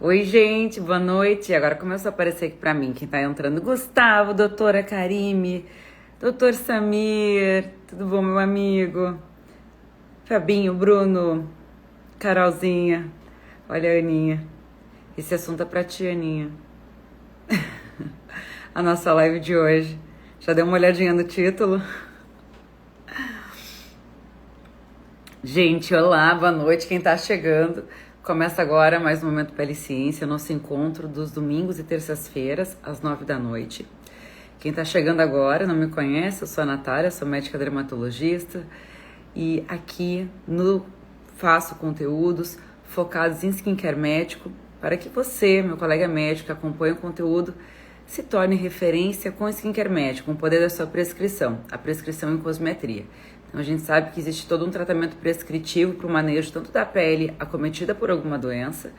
Oi, gente, boa noite. Agora começou a aparecer aqui pra mim quem tá entrando. Gustavo, doutora Karime, doutor Samir, tudo bom, meu amigo? Fabinho, Bruno, Carolzinha, olha a Aninha. Esse assunto é pra ti, Aninha. A nossa live de hoje. Já deu uma olhadinha no título? Gente, olá, boa noite, quem tá chegando. Começa agora mais um Momento Pele e Ciência, nosso encontro dos domingos e terças-feiras, às 9 da noite. Quem tá chegando agora, não me conhece, eu sou a Natália, sou médica dermatologista e aqui faço conteúdos focados em skincare médico para que você, meu colega médico, que acompanha o conteúdo, se torne referência com skincare médico, com o poder da sua prescrição, a prescrição em cosmetria. Então, a gente sabe que existe todo um tratamento prescritivo para o manejo tanto da pele acometida por alguma doença,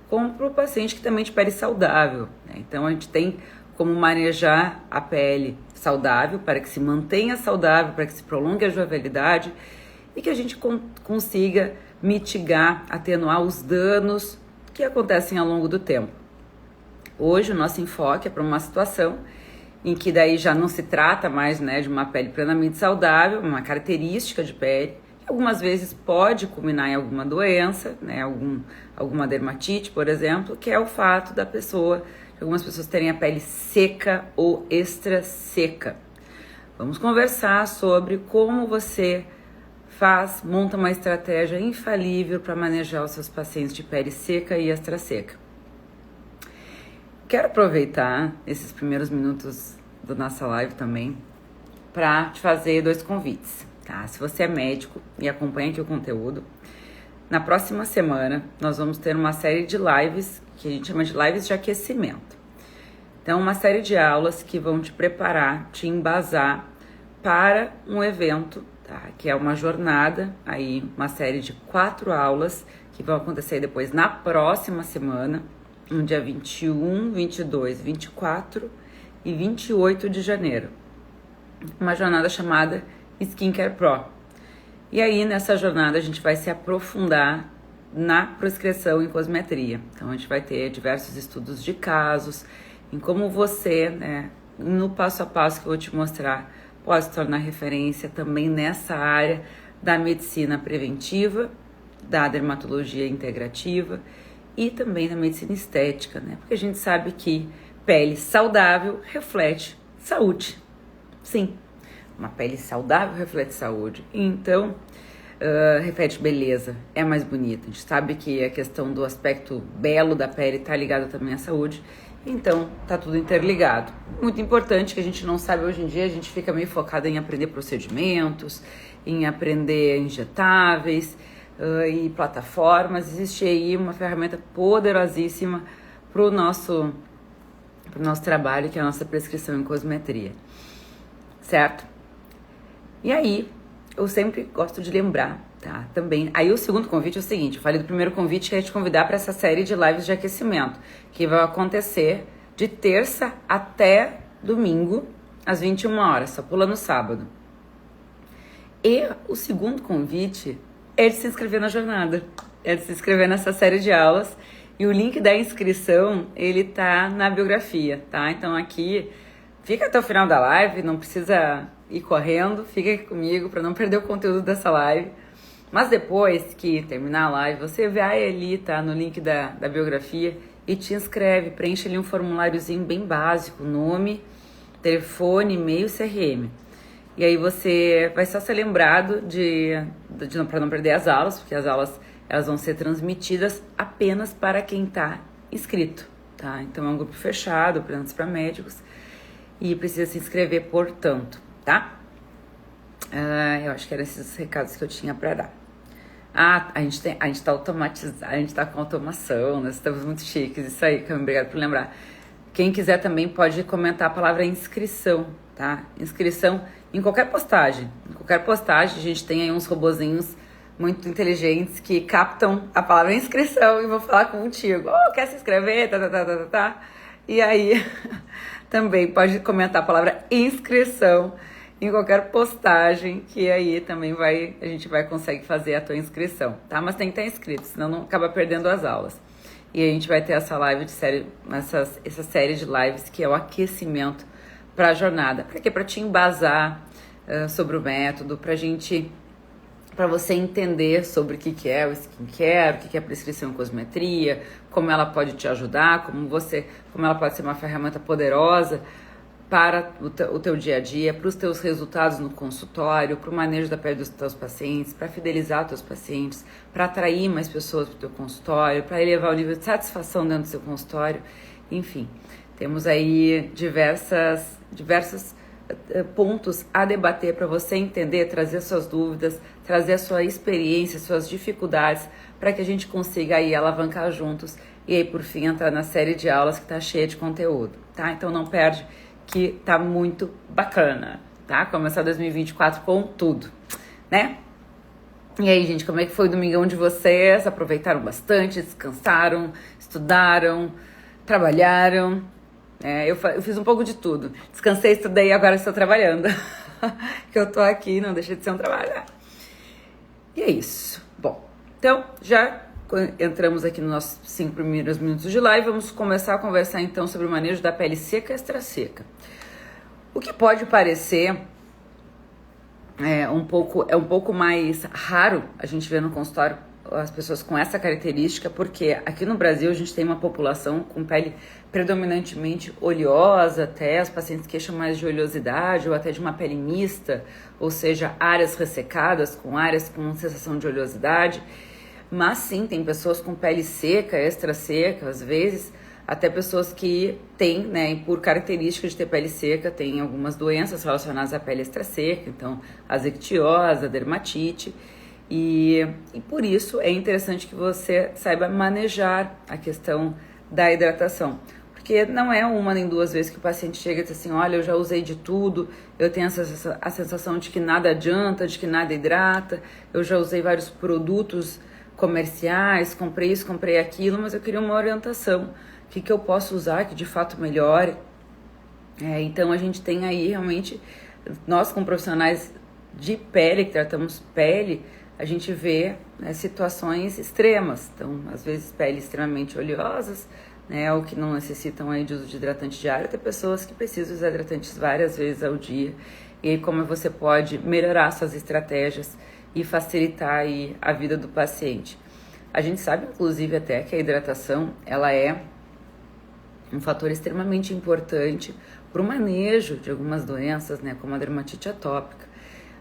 como para o paciente que também de pele saudável, né? Então, a gente tem como manejar a pele saudável para que se mantenha saudável, para que se prolongue a jovialidade e que a gente consiga mitigar, atenuar os danos que acontecem ao longo do tempo. Hoje, o nosso enfoque é para uma situação em que daí já não se trata mais, né, de uma pele plenamente saudável, uma característica de pele, que algumas vezes pode culminar em alguma doença, né, alguma dermatite, por exemplo, que é o fato de algumas pessoas terem a pele seca ou extra seca. Vamos conversar sobre como você monta uma estratégia infalível para manejar os seus pacientes de pele seca e extra seca. Quero aproveitar esses primeiros minutos da nossa live também para te fazer 2 convites, tá? Se você é médico e acompanha aqui o conteúdo, na próxima semana nós vamos ter uma série de lives que a gente chama de lives de aquecimento. Então, uma série de aulas que vão te preparar, te embasar para um evento, tá? Que é uma jornada, aí uma série de 4 aulas que vão acontecer depois na próxima semana, no dia 21, 22, 24 e 28 de janeiro. Uma jornada chamada Skincare Pro. E aí, nessa jornada, a gente vai se aprofundar na prescrição em cosmetria. Então, a gente vai ter diversos estudos de casos, em como você, né, no passo a passo que eu vou te mostrar, pode se tornar referência também nessa área da medicina preventiva, da dermatologia integrativa e também da medicina estética, né? Porque a gente sabe que pele saudável reflete saúde. Sim, uma pele saudável reflete saúde. Então, reflete beleza, é mais bonita. A gente sabe que a questão do aspecto belo da pele está ligada também à saúde. Então, tá tudo interligado. Muito importante que a gente não sabe hoje em dia, a gente fica meio focado em aprender procedimentos, em aprender injetáveis, e plataformas. Existe aí uma ferramenta poderosíssima para o nosso trabalho, que é a nossa prescrição em cosmetria, certo? E aí, eu sempre gosto de lembrar, tá? Também, aí o segundo convite é o seguinte, eu falei do primeiro convite, que é te convidar para essa série de lives de aquecimento, que vai acontecer de terça até domingo, às 21 horas, só pula no sábado. E o segundo convite é de se inscrever na jornada, é de se inscrever nessa série de aulas, e o link da inscrição, ele tá na biografia, tá? Então aqui, fica até o final da live, não precisa ir correndo, fica aqui comigo para não perder o conteúdo dessa live, mas depois que terminar a live, você vai ali, tá, no link da biografia e te inscreve, preenche ali um formuláriozinho bem básico, nome, telefone, e-mail, CRM. E aí você vai só ser lembrado para não perder as aulas, porque as aulas elas vão ser transmitidas apenas para quem está inscrito, tá? Então é um grupo fechado, apenas para médicos, e precisa se inscrever, portanto, tá? Eu acho que eram esses recados que eu tinha para dar. A gente tá automatizado, a gente tá com automação, nós estamos muito chiques, isso aí, obrigado por lembrar. Quem quiser também pode comentar a palavra inscrição, tá? Inscrição em qualquer postagem. Em qualquer postagem a gente tem aí uns robozinhos muito inteligentes que captam a palavra inscrição e vão falar contigo. Oh, quer se inscrever? Tá. E aí também pode comentar a palavra inscrição em qualquer postagem, que aí também a gente vai conseguir fazer a tua inscrição, tá? Mas tem que estar inscrito, senão não acaba perdendo as aulas. E a gente vai ter essa live de série, essa série de lives que é o aquecimento para a jornada. Para quê? Para te embasar sobre o método, para você entender sobre o que é o skincare, o que é prescrição em cosmetria, como ela pode te ajudar, como ela pode ser uma ferramenta poderosa para o teu dia a dia, para os teus resultados no consultório, para o manejo da pele dos teus pacientes, para fidelizar os teus pacientes, para atrair mais pessoas para o teu consultório, para elevar o nível de satisfação dentro do seu consultório. Enfim, temos aí diversos pontos a debater para você entender, trazer suas dúvidas, trazer a sua experiência, suas dificuldades, para que a gente consiga aí alavancar juntos e aí por fim entrar na série de aulas que está cheia de conteúdo, tá? Então não perde, que tá muito bacana, tá? Começar 2024 com tudo, né? E aí, gente, como é que foi o domingão de vocês? Aproveitaram bastante, descansaram, estudaram, trabalharam? Eu fiz um pouco de tudo. Descansei, estudei e agora estou trabalhando. Que eu tô aqui, não deixa de ser um trabalho. E é isso. Bom, então já entramos aqui nos nossos 5 primeiros minutos de live. Vamos começar a conversar então sobre o manejo da pele seca e extra seca. O que pode parecer um pouco mais raro a gente ver no consultório as pessoas com essa característica, porque aqui no Brasil a gente tem uma população com pele predominantemente oleosa, até os pacientes queixam mais de oleosidade ou até de uma pele mista, ou seja, áreas ressecadas com áreas com sensação de oleosidade. Mas sim, tem pessoas com pele seca, extra seca, às vezes até pessoas que têm, né, por característica de ter pele seca, tem algumas doenças relacionadas à pele extra seca, então azectiose, dermatite, e por isso é interessante que você saiba manejar a questão da hidratação, porque não é uma nem duas vezes que o paciente chega e diz assim, olha, eu já usei de tudo, eu tenho a sensação de que nada adianta, de que nada hidrata, eu já usei vários produtos comerciais, comprei isso, comprei aquilo, mas eu queria uma orientação, o que eu posso usar que de fato melhore. Então a gente tem aí realmente, nós como profissionais de pele, que tratamos pele, a gente vê, né, situações extremas, então às vezes peles extremamente oleosas, né, ou que não necessitam aí de uso de hidratante diário, tem pessoas que precisam usar hidratantes várias vezes ao dia, e aí como você pode melhorar suas estratégias e facilitar aí a vida do paciente. A gente sabe, inclusive, até que a hidratação, ela é um fator extremamente importante para o manejo de algumas doenças, né, como a dermatite atópica.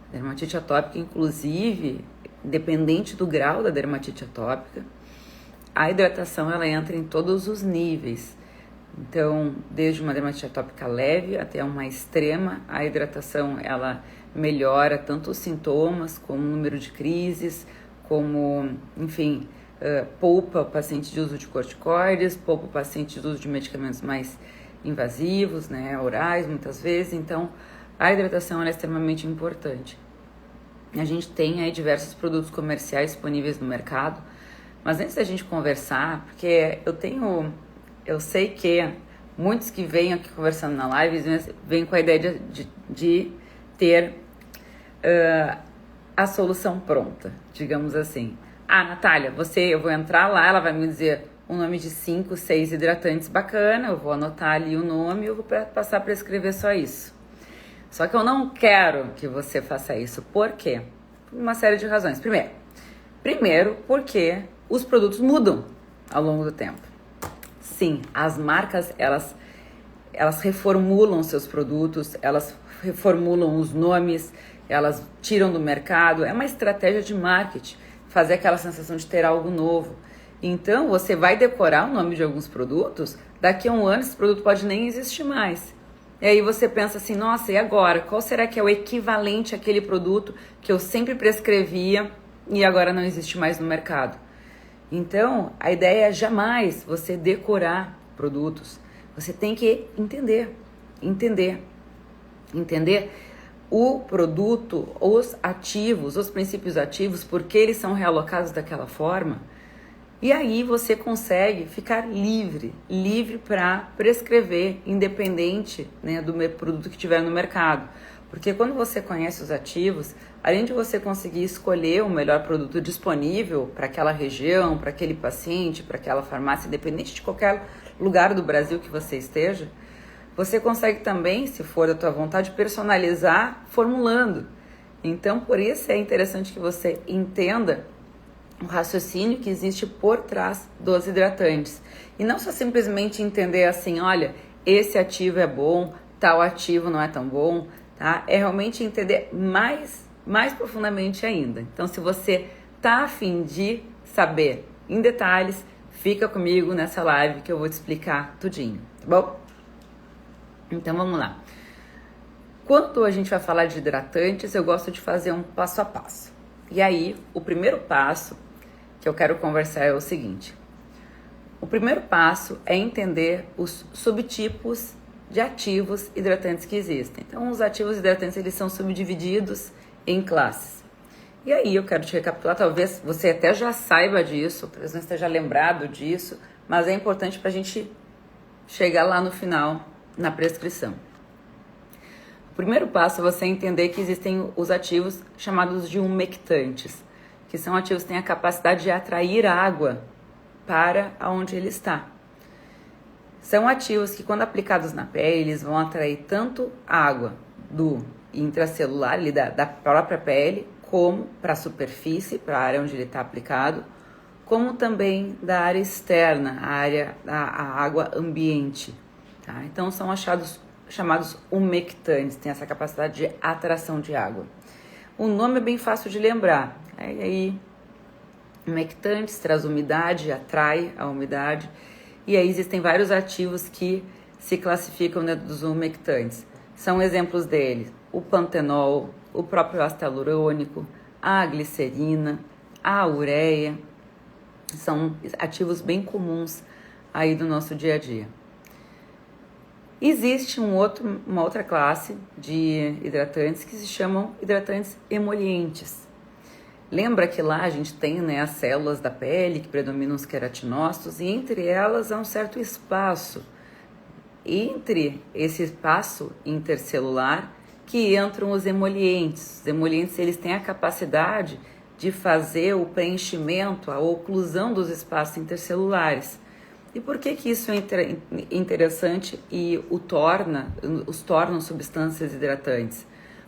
A dermatite atópica, inclusive, independente do grau da dermatite atópica, a hidratação ela entra em todos os níveis. Então, desde uma dermatite atópica leve até uma extrema, a hidratação ela melhora tanto os sintomas, como o número de crises, como, enfim, poupa o paciente de uso de corticoides, poupa o paciente de uso de medicamentos mais invasivos, né, orais muitas vezes. Então, a hidratação é extremamente importante. A gente tem aí diversos produtos comerciais disponíveis no mercado, mas antes da gente conversar, porque eu sei que muitos que vêm aqui conversando na live vêm com a ideia de ter a solução pronta, digamos assim. Natália, eu vou entrar lá, ela vai me dizer o nome de 5, 6 hidratantes bacana, eu vou anotar ali o nome e eu vou passar para escrever só isso. Só que eu não quero que você faça isso. Por quê? Por uma série de razões. Primeiro, porque os produtos mudam ao longo do tempo. Sim, as marcas, elas reformulam seus produtos, elas reformulam os nomes, elas tiram do mercado. É uma estratégia de marketing, fazer aquela sensação de ter algo novo. Então, você vai decorar o nome de alguns produtos, daqui a um ano esse produto pode nem existir mais. E aí você pensa assim, nossa, e agora? Qual será que é o equivalente àquele produto que eu sempre prescrevia e agora não existe mais no mercado? Então, a ideia é jamais você decorar produtos. Você tem que entender o produto, os ativos, os princípios ativos, porque eles são realocados daquela forma. E aí você consegue ficar livre para prescrever, independente, né, do produto que tiver no mercado. Porque quando você conhece os ativos, além de você conseguir escolher o melhor produto disponível para aquela região, para aquele paciente, para aquela farmácia, independente de qualquer lugar do Brasil que você esteja, você consegue também, se for da tua vontade, personalizar formulando. Então, por isso é interessante que você entenda o raciocínio que existe por trás dos hidratantes. E não só simplesmente entender assim, olha, esse ativo é bom, tal ativo não é tão bom, tá? É realmente entender mais profundamente ainda. Então, se você tá a fim de saber em detalhes, fica comigo nessa live que eu vou te explicar tudinho, tá bom? Então, vamos lá. Quando a gente vai falar de hidratantes, eu gosto de fazer um passo a passo. E aí, o primeiro passo que eu quero conversar é o seguinte. O primeiro passo é entender os subtipos de ativos hidratantes que existem. Então, os ativos hidratantes, eles são subdivididos em classes. E aí, eu quero te recapitular, talvez você até já saiba disso, talvez não esteja lembrado disso, mas é importante para a gente chegar lá no final, na prescrição. O primeiro passo é você entender que existem os ativos chamados de umectantes, que são ativos que têm a capacidade de atrair água para onde ele está. São ativos que, quando aplicados na pele, eles vão atrair tanto água do intracelular, ali da própria pele, como para a superfície, para a área onde ele está aplicado, como também da área externa, a água ambiente. Tá? Então, são chamados umectantes, tem essa capacidade de atração de água. O nome é bem fácil de lembrar. Aí, umectantes traz umidade, atrai a umidade. E aí existem vários ativos que se classificam dentro dos umectantes. São exemplos deles: o pantenol, o próprio ácido hialurônico, a glicerina, a ureia. São ativos bem comuns aí do nosso dia a dia. Existe uma outra classe de hidratantes que se chamam hidratantes emolientes. Lembra que lá a gente tem, né, as células da pele que predominam os queratinócitos, e entre elas há um certo espaço. Entre esse espaço intercelular que entram os emolientes. Os emolientes, eles têm a capacidade de fazer o preenchimento, a oclusão dos espaços intercelulares. E por que isso é interessante e os tornam substâncias hidratantes?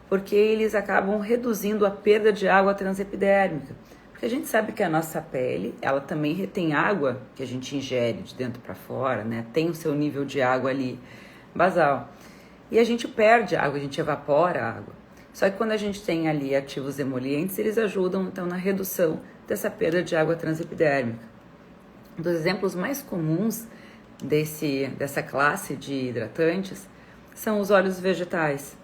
Porque eles acabam reduzindo a perda de água transepidérmica. Porque a gente sabe que a nossa pele, ela também retém água que a gente ingere de dentro para fora, né? Tem o seu nível de água ali basal. E a gente perde água, a gente evapora a água. Só que quando a gente tem ali ativos emolientes, eles ajudam então na redução dessa perda de água transepidérmica. Um dos exemplos mais comuns dessa classe de hidratantes são os óleos vegetais.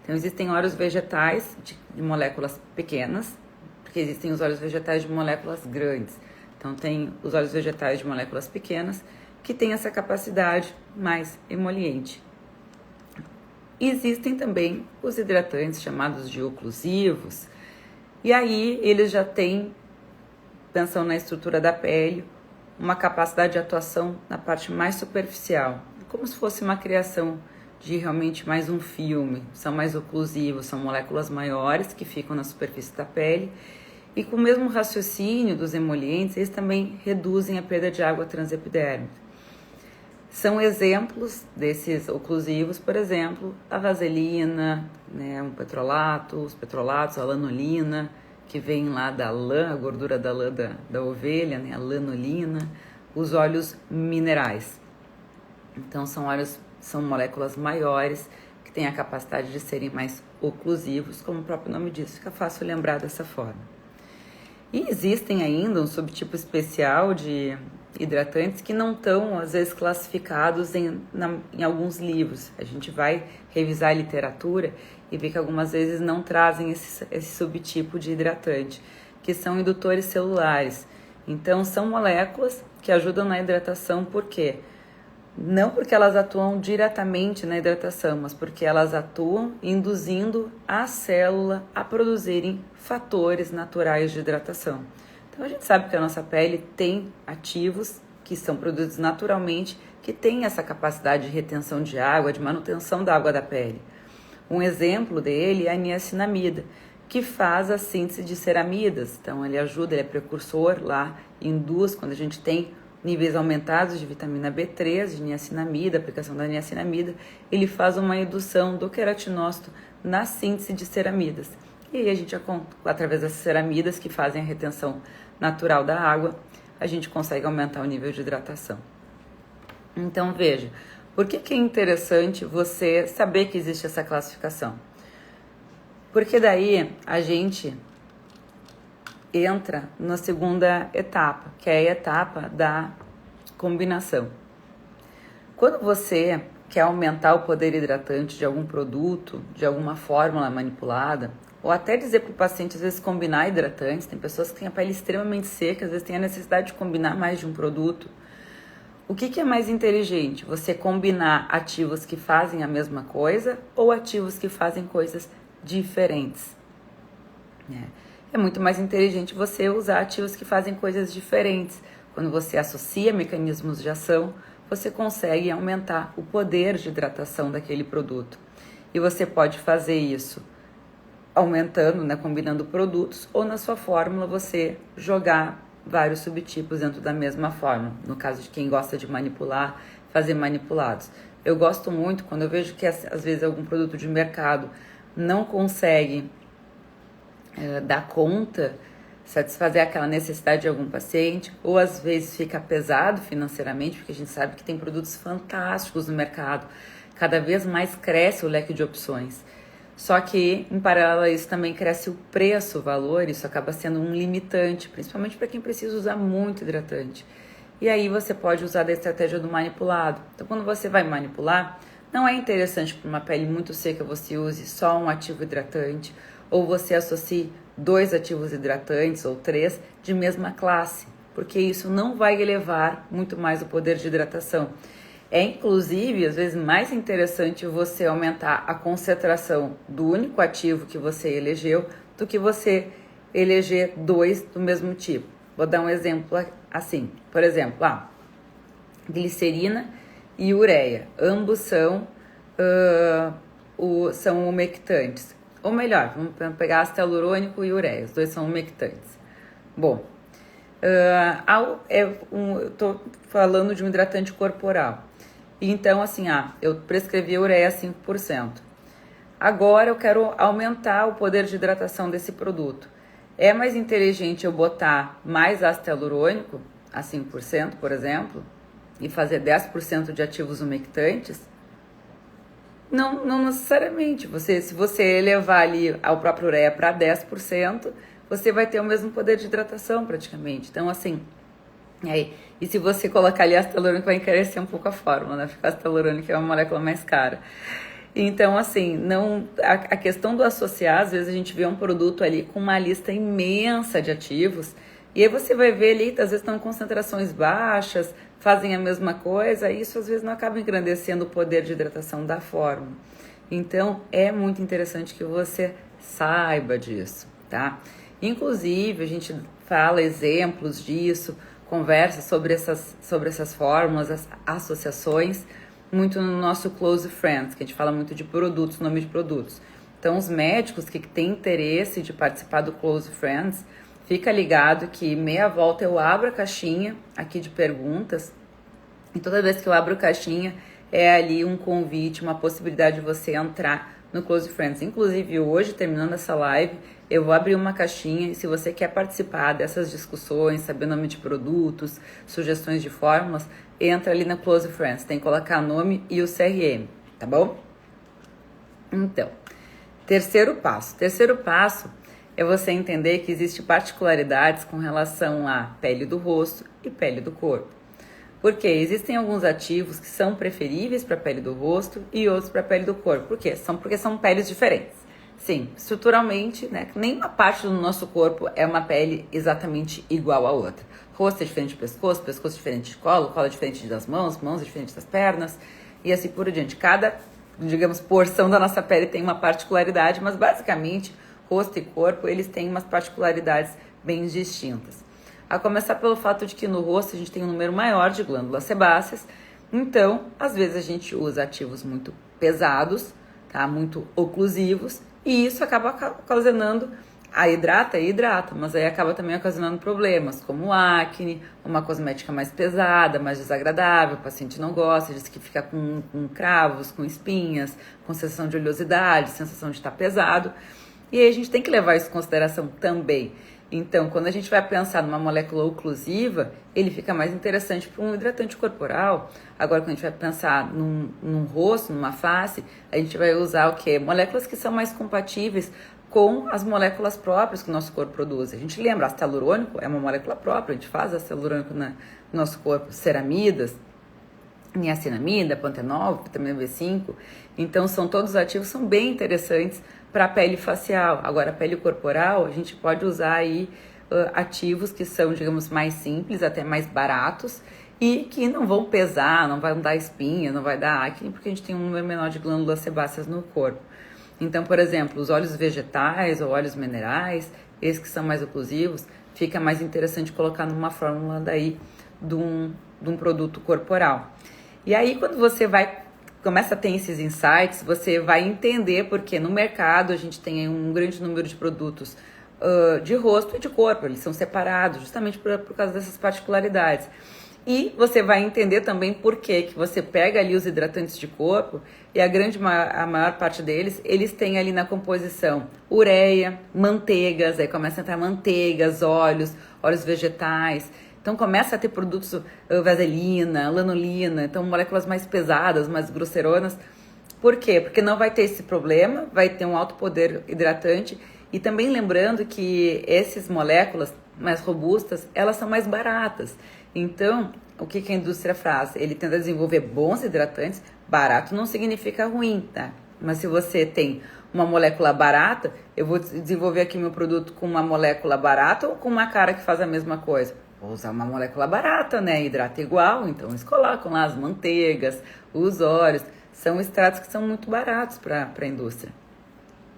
Então, existem óleos vegetais de moléculas pequenas, porque existem os óleos vegetais de moléculas grandes. Então, tem os óleos vegetais de moléculas pequenas que têm essa capacidade mais emoliente. Existem também os hidratantes chamados de oclusivos, e aí eles já têm, pensando na estrutura da pele, uma capacidade de atuação na parte mais superficial, como se fosse uma criação de realmente mais um filme. São mais oclusivos, são moléculas maiores que ficam na superfície da pele, e com o mesmo raciocínio dos emolientes, eles também reduzem a perda de água transepidérmica. São exemplos desses oclusivos, por exemplo, a vaselina, né, os petrolatos, a lanolina, que vem lá da lã, a gordura da lã da ovelha, né, a lanolina, os óleos minerais. Então, são moléculas maiores que têm a capacidade de serem mais oclusivos, como o próprio nome diz, fica fácil lembrar dessa forma. E existem ainda um subtipo especial de hidratantes que não estão, às vezes, classificados em alguns livros. A gente vai revisar a literatura e ver que algumas vezes não trazem esse subtipo de hidratante, que são indutores celulares. Então, são moléculas que ajudam na hidratação, por quê? Não porque elas atuam diretamente na hidratação, mas porque elas atuam induzindo a célula a produzirem fatores naturais de hidratação. Então, a gente sabe que a nossa pele tem ativos que são produzidos naturalmente, que têm essa capacidade de retenção de água, de manutenção da água da pele. Um exemplo dele é a niacinamida, que faz a síntese de ceramidas. Então ele ajuda, ele é precursor lá, induz quando a gente tem níveis aumentados de vitamina B3, de niacinamida, aplicação da niacinamida, ele faz uma indução do queratinócito na síntese de ceramidas. E aí a gente, através dessas ceramidas que fazem a retenção natural da água, a gente consegue aumentar o nível de hidratação. Então veja, por que é interessante você saber que existe essa classificação? Porque daí a gente entra na segunda etapa, que é a etapa da combinação. Quando você quer aumentar o poder hidratante de algum produto, de alguma fórmula manipulada, ou até dizer para o paciente, às vezes, combinar hidratantes, tem pessoas que têm a pele extremamente seca, às vezes tem a necessidade de combinar mais de um produto. O que é mais inteligente? Você combinar ativos que fazem a mesma coisa ou ativos que fazem coisas diferentes? É muito mais inteligente você usar ativos que fazem coisas diferentes. Quando você associa mecanismos de ação, você consegue aumentar o poder de hidratação daquele produto. E você pode fazer isso aumentando, combinando produtos, ou na sua fórmula você jogar vários subtipos dentro da mesma fórmula. No caso de quem gosta de manipular, fazer manipulados. Eu gosto muito quando eu vejo que às vezes algum produto de mercado não consegue dar conta, satisfazer aquela necessidade de algum paciente, ou às vezes fica pesado financeiramente, porque a gente sabe que tem produtos fantásticos no mercado, cada vez mais cresce o leque de opções. Só que, em paralelo a isso, também cresce o preço, o valor, isso acaba sendo um limitante, principalmente para quem precisa usar muito hidratante. E aí você pode usar da estratégia do manipulado. Então, quando você vai manipular, não é interessante para uma pele muito seca você use só um ativo hidratante, ou você associe 2 ativos hidratantes ou 3 de mesma classe, porque isso não vai elevar muito mais o poder de hidratação. É inclusive, às vezes, mais interessante você aumentar a concentração do único ativo que você elegeu do que você eleger 2 do mesmo tipo. Vou dar um exemplo assim, por exemplo, glicerina e ureia, ambos são umectantes. Ou melhor, vamos pegar ácido hialurônico e ureia, os dois são umectantes. Bom, eu estou falando de um hidratante corporal. Então, assim, eu prescrevi ureia 5%. Agora eu quero aumentar o poder de hidratação desse produto. É mais inteligente eu botar mais ácido hialurônico, a 5%, por exemplo, e fazer 10% de ativos umectantes? Não necessariamente. Se você elevar ali a própria ureia para 10%, você vai ter o mesmo poder de hidratação praticamente. Então, assim, e se você colocar ali ácido hialurônico, vai encarecer um pouco a fórmula, né? Porque o ácido hialurônico é uma molécula mais cara. Então, assim, a questão do associar, às vezes a gente vê um produto ali com uma lista imensa de ativos, e aí você vai ver ali, às vezes estão em concentrações baixas, fazem a mesma coisa, e isso às vezes não acaba engrandecendo o poder de hidratação da fórmula. Então, é muito interessante que você saiba disso, tá? Inclusive, a gente fala exemplos disso, conversa sobre essas fórmulas, as associações, muito no nosso Close Friends, que a gente fala muito de produtos, nome de produtos. Então, os médicos que têm interesse de participar do Close Friends, fica ligado que meia volta eu abro a caixinha aqui de perguntas, e toda vez que eu abro a caixinha, é ali um convite, uma possibilidade de você entrar no Close Friends. Inclusive, hoje, terminando essa live, eu vou abrir uma caixinha e se você quer participar dessas discussões, saber o nome de produtos, sugestões de fórmulas, entra ali na Close Friends. Tem que colocar o nome e o CRM, tá bom? Então, terceiro passo. Terceiro passo é você entender que existem particularidades com relação à pele do rosto e pele do corpo. Porque existem alguns ativos que são preferíveis para a pele do rosto e outros para a pele do corpo. Por quê? Porque são peles diferentes. Sim, estruturalmente, nenhuma parte do nosso corpo é uma pele exatamente igual à outra. Rosto é diferente do pescoço, pescoço é diferente de colo, colo é diferente das mãos, mãos é diferente das pernas e assim por diante. Cada, digamos, porção da nossa pele tem uma particularidade, mas basicamente rosto e corpo, eles têm umas particularidades bem distintas. A começar pelo fato de que no rosto a gente tem um número maior de glândulas sebáceas, então, às vezes a gente usa ativos muito pesados, tá? Muito oclusivos, e isso acaba ocasionando, hidrata, mas aí acaba também ocasionando problemas, como acne, uma cosmética mais pesada, mais desagradável, o paciente não gosta, diz que fica com cravos, com espinhas, com sensação de oleosidade, sensação de estar pesado, e aí a gente tem que levar isso em consideração também. Então, quando a gente vai pensar numa molécula oclusiva, ele fica mais interessante para um hidratante corporal. Agora, quando a gente vai pensar num rosto, numa face, a gente vai usar o quê? Moléculas que são mais compatíveis com as moléculas próprias que o nosso corpo produz. A gente lembra, ácido hialurônico é uma molécula própria, a gente faz ácido hialurônico no nosso corpo, ceramidas, niacinamida, pantenol, vitamina B5. Então, são todos ativos, são bem interessantes para a pele facial. Agora, a pele corporal, a gente pode usar aí ativos que são, digamos, mais simples, até mais baratos, e que não vão pesar, não vão dar espinha, não vai dar acne, porque a gente tem um número menor de glândulas sebáceas no corpo. Então, por exemplo, os óleos vegetais ou óleos minerais, esses que são mais oclusivos, fica mais interessante colocar numa fórmula daí de um produto corporal. E aí, quando você começa a ter esses insights, você vai entender porque no mercado a gente tem um grande número de produtos de rosto e de corpo, eles são separados justamente por causa dessas particularidades. E você vai entender também por que você pega ali os hidratantes de corpo e a maior parte deles, eles têm ali na composição ureia, manteigas, aí começa a entrar manteigas, óleos vegetais. Então começa a ter produtos vaselina, lanolina, então moléculas mais pesadas, mais grosseronas. Por quê? Porque não vai ter esse problema, vai ter um alto poder hidratante. E também lembrando que essas moléculas mais robustas, elas são mais baratas. Então, o que a indústria faz? Ele tenta desenvolver bons hidratantes. Barato não significa ruim, tá? Mas se você tem uma molécula barata, eu vou desenvolver aqui meu produto com uma molécula barata ou com uma cara que faz a mesma coisa? Vou usar uma molécula barata, né? Hidrata igual, então eles colocam lá as manteigas, os óleos. São extratos que são muito baratos para a indústria.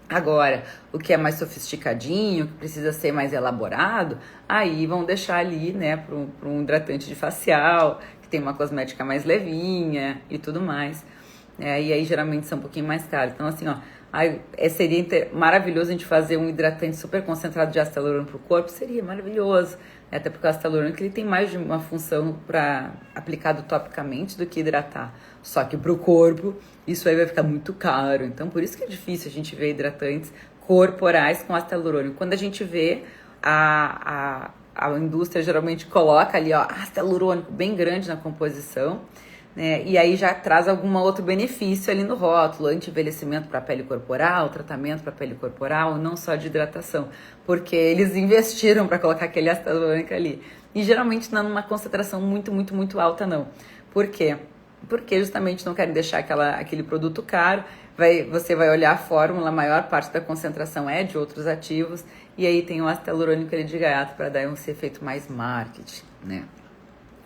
Agora, o que é mais sofisticadinho, que precisa ser mais elaborado, aí vão deixar ali, né, para um hidratante de facial, que tem uma cosmética mais levinha e tudo mais. E aí geralmente são um pouquinho mais caros. Então, assim, ó, seria maravilhoso a gente fazer um hidratante super concentrado de ácido hialurônico para o corpo, seria maravilhoso. Até porque o ácido hialurônico ele tem mais de uma função para aplicado topicamente do que hidratar. Só que para o corpo isso aí vai ficar muito caro. Então por isso que é difícil a gente ver hidratantes corporais com ácido hialurônico. Quando a gente vê a indústria geralmente coloca ali, ó, ácido hialurônico bem grande na composição, né? E aí já traz algum outro benefício ali no rótulo, anti-envelhecimento para a pele corporal, tratamento para a pele corporal, não só de hidratação, porque eles investiram para colocar aquele ácido hialurônico ali. E geralmente não numa concentração muito, muito, muito alta, não. Por quê? Porque justamente não querem deixar aquele produto caro, você vai olhar a fórmula, a maior parte da concentração é de outros ativos, e aí tem o ácido hialurônico ali de gaiato para dar esse efeito mais marketing, né?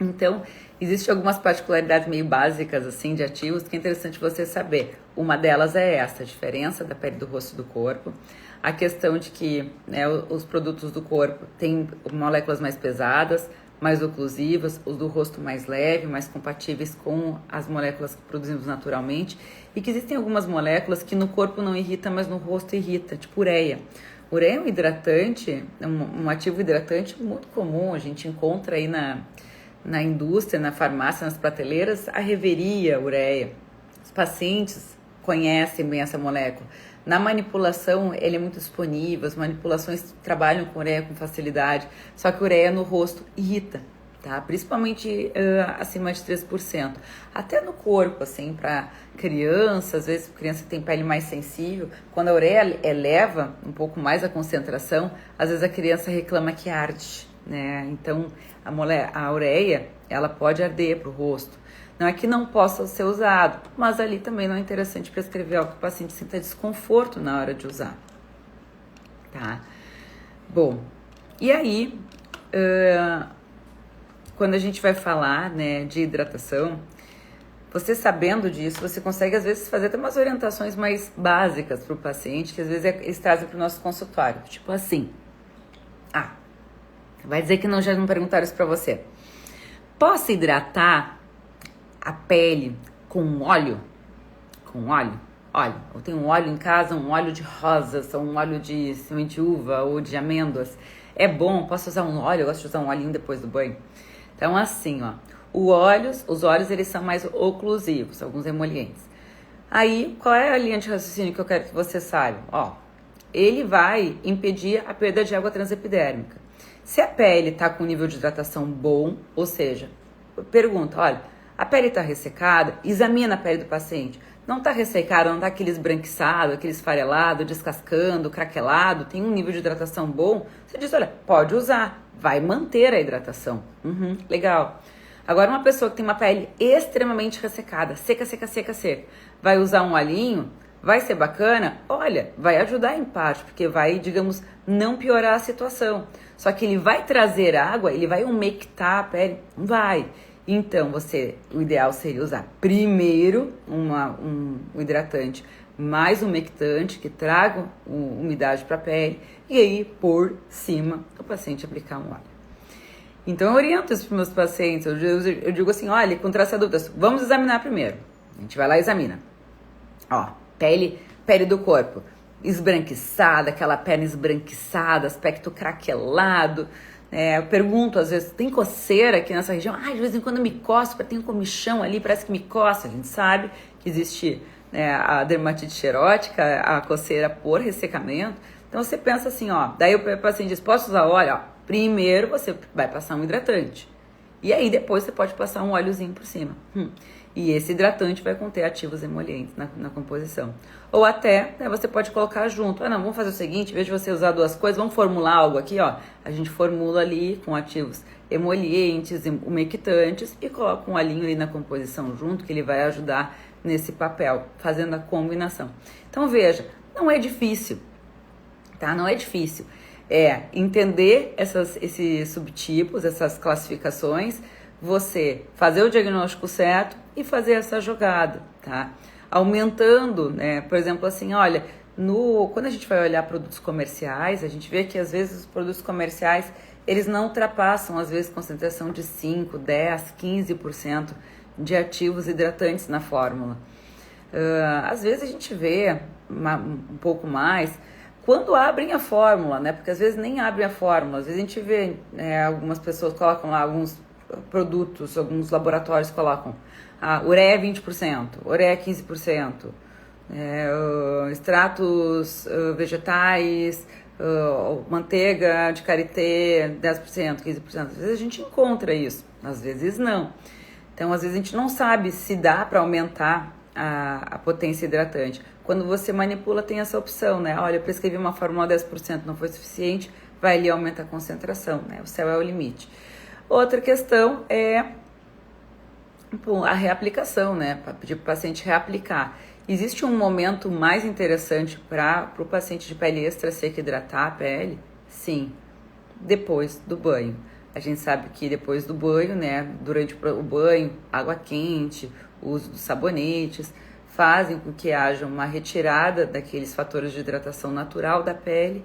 Então, existem algumas particularidades meio básicas, assim, de ativos que é interessante você saber. Uma delas é essa, a diferença da pele do rosto e do corpo. A questão de que, né, os produtos do corpo têm moléculas mais pesadas, mais oclusivas, os do rosto mais leve, mais compatíveis com as moléculas que produzimos naturalmente. E que existem algumas moléculas que no corpo não irritam, mas no rosto irrita, tipo ureia. Ureia é um hidratante, um ativo hidratante muito comum, a gente encontra aí na indústria, na farmácia, nas prateleiras, a Reveria, ureia. Os pacientes conhecem bem essa molécula. Na manipulação, ele é muito disponível, as manipulações trabalham com ureia com facilidade, só que ureia no rosto irrita, tá? Principalmente acima de 3%. Até no corpo, assim, para criança, às vezes criança que tem pele mais sensível, quando a ureia eleva um pouco mais a concentração, às vezes a criança reclama que arde, né? Então, a ureia, ela pode arder para o rosto. Não é que não possa ser usado, mas ali também não é interessante prescrever algo que o paciente sinta desconforto na hora de usar, tá? Bom, e aí, quando a gente vai falar, né, de hidratação, você sabendo disso, você consegue às vezes fazer até umas orientações mais básicas para o paciente, que às vezes eles trazem para o nosso consultório, tipo assim, vai dizer que já não perguntaram isso para você. Posso hidratar a pele com óleo? Com óleo? Olha, eu tenho um óleo em casa, um óleo de rosas, ou um óleo de semente de uva ou de amêndoas. É bom, posso usar um óleo, eu gosto de usar um olhinho depois do banho. Então, assim, ó, os óleos, eles são mais oclusivos, alguns emolientes. Aí, qual é a linha de raciocínio que eu quero que você saiba? Ó, ele vai impedir a perda de água transepidérmica. Se a pele está com nível de hidratação bom, ou seja, pergunta, olha, a pele está ressecada, examina a pele do paciente. Não está ressecada, não está aquele esbranquiçado, aquele esfarelado, descascando, craquelado, tem um nível de hidratação bom. Você diz, olha, pode usar, vai manter a hidratação. Legal. Agora, uma pessoa que tem uma pele extremamente ressecada, seca, vai usar um olhinho, vai ser bacana? Olha, vai ajudar em parte, porque vai, digamos, não piorar a situação. Só que ele vai trazer água, ele vai umectar a pele? Vai. Então, o ideal seria usar primeiro um hidratante mais umectante, que traga umidade para a pele, e aí, por cima, o paciente aplicar um óleo. Então, eu oriento isso para os meus pacientes, eu digo assim, olha, contra essa dúvida, vamos examinar primeiro. A gente vai lá e examina. Ó, pele do corpo, esbranquiçada, aquela pele esbranquiçada, aspecto craquelado. Eu pergunto, às vezes, tem coceira aqui nessa região? De vez em quando me coço, tem um comichão ali, parece que me coça. A gente sabe que existe a dermatite xerótica, a coceira por ressecamento. Então, você pensa assim, ó, daí o paciente diz, posso usar óleo? Ó, primeiro você vai passar um hidratante. E aí, depois você pode passar um óleozinho por cima. E esse hidratante vai conter ativos emolientes na composição. Ou até, você pode colocar junto. Não, vamos fazer o seguinte, em vez de você usar duas coisas, vamos formular algo aqui, ó. A gente formula ali com ativos emolientes, umectantes e coloca um olhinho ali na composição junto, que ele vai ajudar nesse papel, fazendo a combinação. Então, veja, não é difícil, tá? Não é difícil. Entender esses subtipos, essas classificações, você fazer o diagnóstico certo e fazer essa jogada, tá? Aumentando, por exemplo, assim, olha, quando a gente vai olhar produtos comerciais, a gente vê que às vezes os produtos comerciais, eles não ultrapassam, às vezes, concentração de 5, 10, 15% de ativos hidratantes na fórmula. Às vezes a gente vê um pouco mais quando abrem a fórmula, Porque às vezes nem abrem a fórmula, às vezes a gente vê algumas pessoas colocam lá alguns produtos, alguns laboratórios colocam ureia 20%, ureia 15%, extratos vegetais, manteiga de karité 10%, 15%. Às vezes a gente encontra isso, às vezes não. Então, às vezes a gente não sabe se dá para aumentar a potência hidratante. Quando você manipula, tem essa opção, Olha, eu prescrevi uma fórmula 10%, não foi suficiente, vai ali e aumenta a concentração, O céu é o limite. Outra questão é a reaplicação, para pedir para o paciente reaplicar. Existe um momento mais interessante para o paciente de pele extra seca hidratar a pele? Sim, depois do banho. A gente sabe que depois do banho, durante o banho, água quente, o uso dos sabonetes, fazem com que haja uma retirada daqueles fatores de hidratação natural da pele.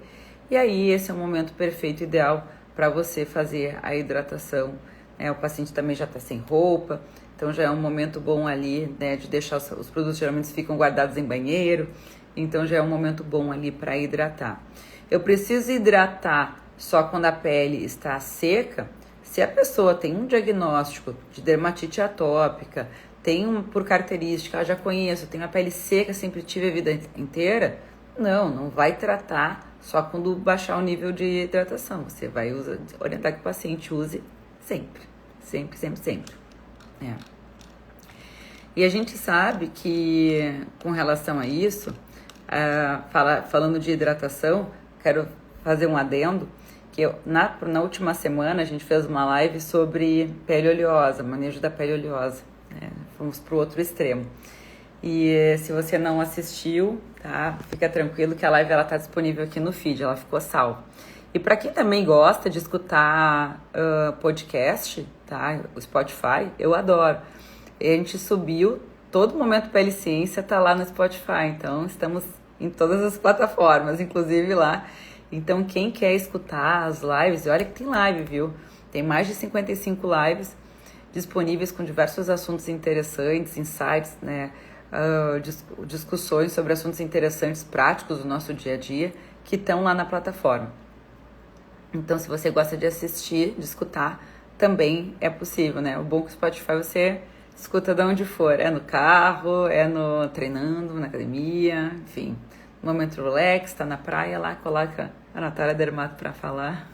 E aí esse é o momento perfeito, ideal, para você fazer a hidratação. O paciente também já está sem roupa, então já é um momento bom ali, de deixar os produtos geralmente ficam guardados em banheiro, então já é um momento bom ali para hidratar. Eu preciso hidratar só quando a pele está seca? Se a pessoa tem um diagnóstico de dermatite atópica, por característica, já conheço, tenho a pele seca, sempre tive a vida inteira, não vai tratar só quando baixar o nível de hidratação. Você vai orientar que o paciente use sempre. E a gente sabe que, com relação a isso, falando de hidratação, quero fazer um adendo, que na última semana a gente fez uma live sobre pele oleosa, manejo da pele oleosa. Fomos para o outro extremo. E se você não assistiu, tá? Fica tranquilo que a live está disponível aqui no feed, ela ficou salva. E para quem também gosta de escutar podcast, tá? O Spotify, eu adoro. A gente subiu, todo momento Pele Ciência tá lá no Spotify, então estamos em todas as plataformas, inclusive lá. Então quem quer escutar as lives, olha que tem live, viu? Tem mais de 55 lives disponíveis com diversos assuntos interessantes, insights, discussões sobre assuntos interessantes, práticos do nosso dia a dia, que estão lá na plataforma. Então, se você gosta de assistir, de escutar, também é possível, né? O bom que o Spotify você escuta de onde for. É no carro, é no treinando, na academia, enfim. No momento relax, tá na praia lá, coloca a Natália Dermato para falar.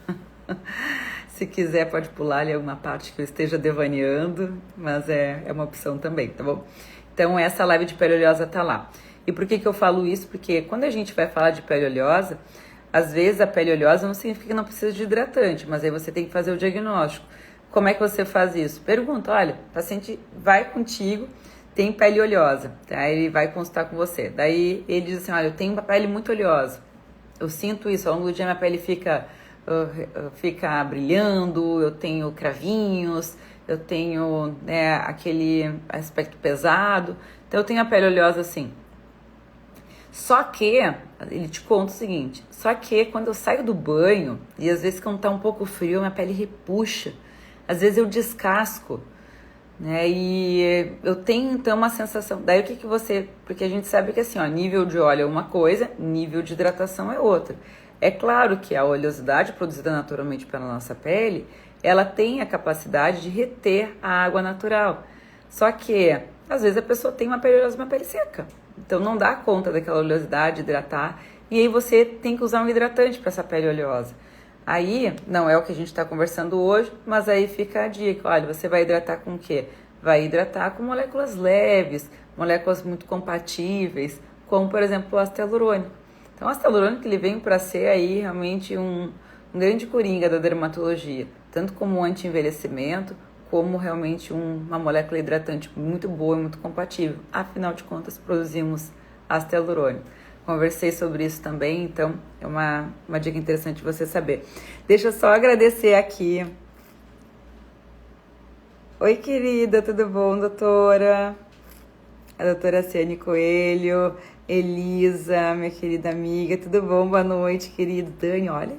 Se quiser, pode pular ali alguma parte que eu esteja devaneando, mas é uma opção também, tá bom? Então, essa live de pele oleosa tá lá. E por que eu falo isso? Porque quando a gente vai falar de pele oleosa, às vezes a pele oleosa não significa que não precisa de hidratante, mas aí você tem que fazer o diagnóstico. Como é que você faz isso? Pergunta, olha, o paciente vai contigo, tem pele oleosa, tá? Ele vai consultar com você. Daí ele diz assim, olha, eu tenho uma pele muito oleosa, eu sinto isso, ao longo do dia minha pele fica brilhando, eu tenho cravinhos, eu tenho, né, aquele aspecto pesado, então eu tenho a pele oleosa assim. Só que, ele te conta o seguinte, só que quando eu saio do banho, e às vezes quando tá um pouco frio, minha pele repuxa, às vezes eu descasco, né, e eu tenho então uma sensação, daí o que você, porque a gente sabe que assim, ó, nível de óleo é uma coisa, nível de hidratação é outra. É claro que a oleosidade produzida naturalmente pela nossa pele, ela tem a capacidade de reter a água natural, só que às vezes a pessoa tem uma pele oleosa e uma pele seca. Então não dá conta daquela oleosidade, hidratar, e aí você tem que usar um hidratante para essa pele oleosa. Aí, não é o que a gente está conversando hoje, mas aí fica a dica, olha, você vai hidratar com o quê? Vai hidratar com moléculas leves, moléculas muito compatíveis, como por exemplo o ácido hialurônico. Então o ácido hialurônico ele vem para ser aí realmente um grande coringa da dermatologia, tanto como anti-envelhecimento, como realmente uma molécula hidratante muito boa e muito compatível. Afinal de contas, produzimos ácido hialurônico. Conversei sobre isso também, então é uma dica interessante de você saber. Deixa eu só agradecer aqui. Oi, querida, tudo bom, doutora? A doutora Ciane Coelho, Elisa, minha querida amiga, tudo bom? Boa noite, querido. Dani, olha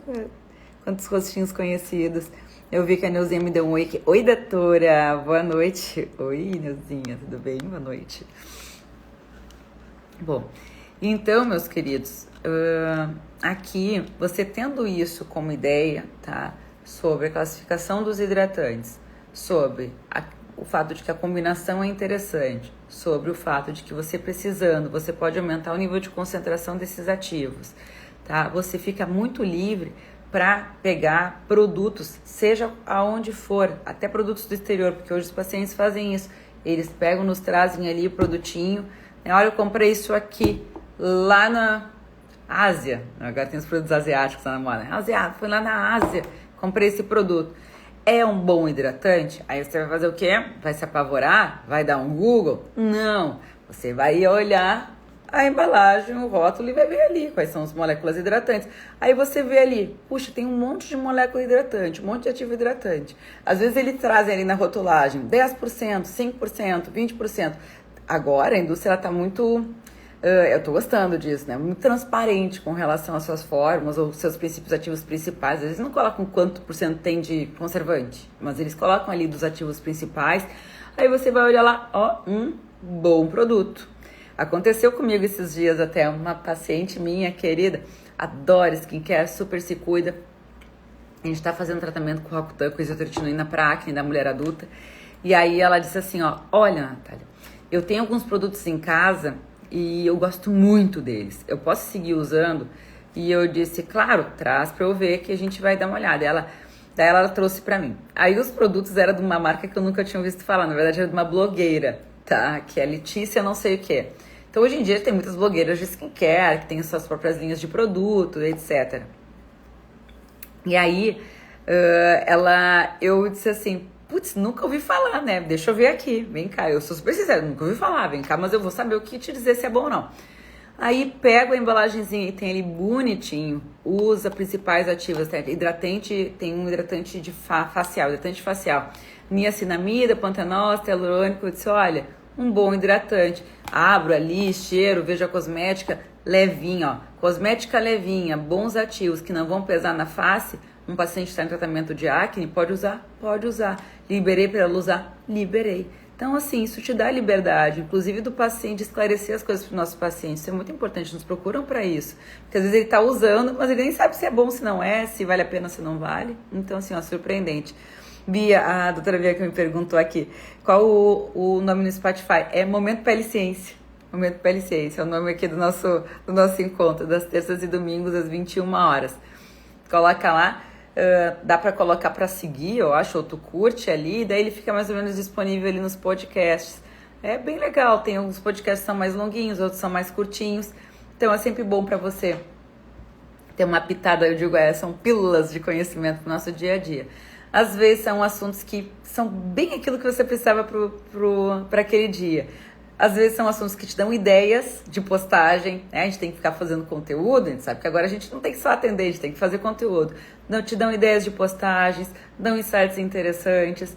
quantos rostinhos conhecidos. Eu vi que a Neuzinha me deu um oi. Oi, doutora. Boa noite. Oi, Neuzinha. Tudo bem? Boa noite. Bom, então, meus queridos, aqui, você tendo isso como ideia, tá? Sobre a classificação dos hidratantes, sobre o fato de que a combinação é interessante, sobre o fato de que você precisando, você pode aumentar o nível de concentração desses ativos, tá? Você fica muito livre para pegar produtos, seja aonde for, até produtos do exterior, porque hoje os pacientes fazem isso. Eles pegam, nos trazem ali o produtinho. Olha, eu comprei isso aqui lá na Ásia. Agora tem os produtos asiáticos lá na moda. Asiático, fui lá na Ásia, comprei esse produto. É um bom hidratante? Aí você vai fazer o quê? Vai se apavorar? Vai dar um Google? Não. Você vai olhar a embalagem, o rótulo e vai ver ali quais são as moléculas hidratantes. Aí você vê ali, puxa, tem um monte de molécula hidratante, um monte de ativo hidratante. Às vezes eles trazem ali na rotulagem 10%, 5%, 20%. Agora a indústria está muito, eu estou gostando disso, né? Muito transparente com relação às suas fórmulas ou seus princípios ativos principais. Às vezes não colocam quanto por cento tem de conservante, mas eles colocam ali dos ativos principais. Aí você vai olhar lá, ó, um bom produto. Aconteceu comigo esses dias até, uma paciente minha querida, adora skincare, super se cuida. A gente tá fazendo tratamento com Roacutan, com isotretinoína para acne da mulher adulta. E aí ela disse assim, ó, olha, Natália, eu tenho alguns produtos em casa e eu gosto muito deles. Eu posso seguir usando? E eu disse, claro, traz pra eu ver que a gente vai dar uma olhada. Daí ela trouxe pra mim. Aí os produtos eram de uma marca que eu nunca tinha ouvido falar, na verdade era de uma blogueira, tá? Que é Letícia não sei o quê. Então, hoje em dia, tem muitas blogueiras de skincare, que têm suas próprias linhas de produto, etc. E aí, eu disse assim, putz, nunca ouvi falar, né? Deixa eu ver aqui, vem cá. Eu sou super sincera, nunca ouvi falar, vem cá, mas eu vou saber o que te dizer se é bom ou não. Aí, pego a embalagenzinha e tem ali bonitinho, usa principais ativos, tá? Hidratante, tem um hidratante de hidratante facial. Niacinamida, pantenol, ácido hialurônico. Eu disse, olha, um bom hidratante. Abro ali, cheiro, vejo a cosmética levinha, ó. Cosmética levinha, bons ativos que não vão pesar na face. Um paciente está em tratamento de acne, pode usar? Pode usar. Liberei para ela usar? Liberei. Então, assim, isso te dá liberdade, inclusive do paciente esclarecer as coisas para os nossos pacientes. Isso é muito importante, nos procuram para isso. Porque às vezes ele está usando, mas ele nem sabe se é bom, se não é, se vale a pena, se não vale. Então, assim, ó, surpreendente. Bia, a doutora Bia que me perguntou aqui, qual o nome no Spotify? É Momento Pele Ciência. Momento Pele Ciência, é o nome aqui do nosso encontro, das terças e domingos, às 21 horas. Coloca lá. Dá para colocar para seguir, eu acho, ou tu curte ali, daí ele fica mais ou menos disponível ali nos podcasts. É bem legal, tem alguns podcasts que são mais longuinhos, outros são mais curtinhos, então é sempre bom para você ter uma pitada, eu digo, são pílulas de conhecimento pro nosso dia a dia. Às vezes são assuntos que são bem aquilo que você precisava para aquele dia. Às vezes são assuntos que te dão ideias de postagem, né? A gente tem que ficar fazendo conteúdo, a gente sabe que agora a gente não tem que só atender, a gente tem que fazer conteúdo. Não te dão ideias de postagens, dão insights interessantes,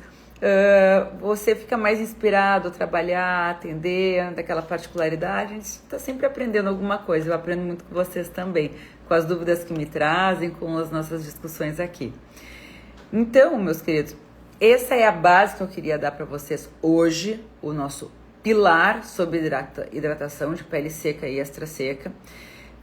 você fica mais inspirado a trabalhar, atender, daquela particularidade. A gente está sempre aprendendo alguma coisa, eu aprendo muito com vocês também, com as dúvidas que me trazem, com as nossas discussões aqui. Então, meus queridos, essa é a base que eu queria dar para vocês hoje, o nosso pilar sobre hidratação de pele seca e extra seca.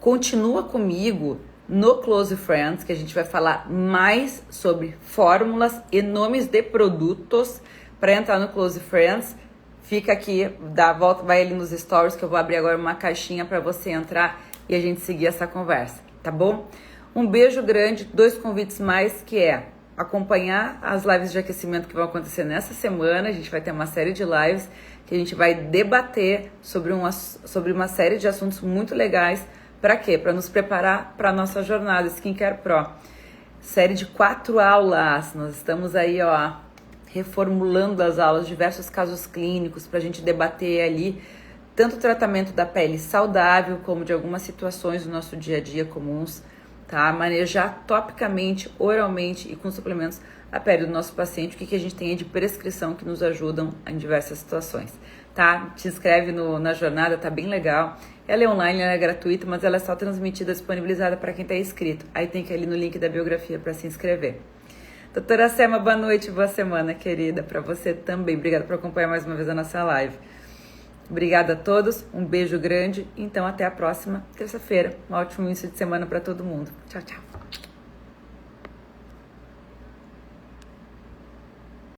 Continua comigo no Close Friends, que a gente vai falar mais sobre fórmulas e nomes de produtos. Para entrar no Close Friends, fica aqui, dá a volta, vai ali nos stories, que eu vou abrir agora uma caixinha para você entrar e a gente seguir essa conversa, tá bom? Um beijo grande, 2 convites mais, que é acompanhar as lives de aquecimento que vão acontecer nessa semana. A gente vai ter uma série de lives que a gente vai debater sobre uma série de assuntos muito legais. Para quê? Para nos preparar para a nossa jornada Skincare Pro. Série de 4 aulas. Nós estamos aí, reformulando as aulas, diversos casos clínicos para a gente debater ali tanto o tratamento da pele saudável como de algumas situações do nosso dia a dia comuns, tá? Manejar topicamente, oralmente e com suplementos a pele do nosso paciente, o que a gente tem de prescrição que nos ajudam em diversas situações, tá? Te inscreve na jornada, tá bem legal. Ela é online, ela é gratuita, mas ela é só transmitida, disponibilizada para quem tá inscrito. Aí tem que ir ali no link da biografia para se inscrever. Doutora Selma, boa noite, boa semana, querida, para você também. Obrigada por acompanhar mais uma vez a nossa live. Obrigada a todos, um beijo grande. Então, até a próxima terça-feira. Um ótimo início de semana para todo mundo. Tchau, tchau.